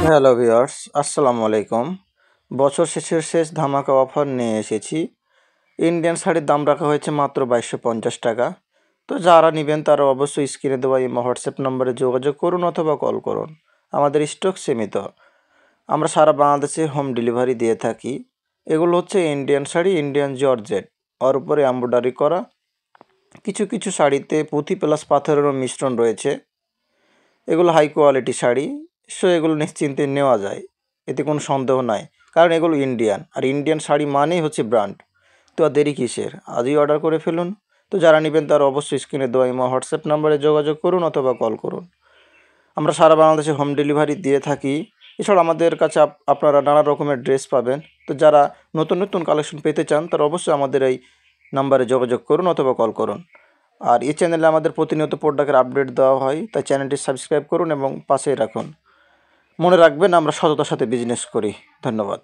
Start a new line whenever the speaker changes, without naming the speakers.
Hello viewers, আসসালামু আলাইকুম। বছর শেষের শেষ ধামাকা অফার নিয়ে এসেছি। ইন্ডিয়ান শাড়ির দাম রাখা হয়েছে মাত্র 2250 টাকা। তো যারা নেবেন তারা অবশ্যই স্ক্রিনে দেওয়া এই হোয়াটসঅ্যাপ নম্বরে যোগাযোগ করুন অথবা কল করুন। আমাদের স্টক সীমিত, আমরা সারা বাংলাদেশে হোম ডেলিভারি দিয়ে থাকি। এগুলো হচ্ছে ইন্ডিয়ান শাড়ি, ইন্ডিয়ান জর্জেট, ওর উপরে এমব্রয়ডারি করা। কিছু কিছু শাড়িতে পুঁথি প্লাস পাথরেরও মিশ্রণ রয়েছে। এগুলো হাই কোয়ালিটি শাড়ি, সো এগুলো নিশ্চিন্তে নেওয়া যায়, এতে কোনো সন্দেহ নাই। কারণ এগুলো ইন্ডিয়ান, আর ইন্ডিয়ান শাড়ি মানেই হচ্ছে ব্র্যান্ড। তো আর দেরি কিসের, আজই অর্ডার করে ফেলুন। তো যারা নেবেন তারা অবশ্যই স্ক্রিনে দেওয়া ইমো হোয়াটসঅ্যাপ নাম্বারে যোগাযোগ করুন অথবা কল করুন। আমরা সারা বাংলাদেশে হোম ডেলিভারি দিয়ে থাকি। এছাড়া আমাদের কাছে আপনারা নানা রকমের ড্রেস পাবেন। তো যারা নতুন নতুন কালেকশন পেতে চান তারা অবশ্যই আমাদের এই নাম্বারে যোগাযোগ করুন অথবা কল করুন। আর এই চ্যানেলে আমাদের প্রতিনিয়ত প্রোডাক্টের আপডেট দেওয়া হয়, তাই চ্যানেলটি সাবস্ক্রাইব করুন এবং পাশেই রাখুন। মনে রাখবেন, আমরা সততার সাথে বিজনেস করি। ধন্যবাদ।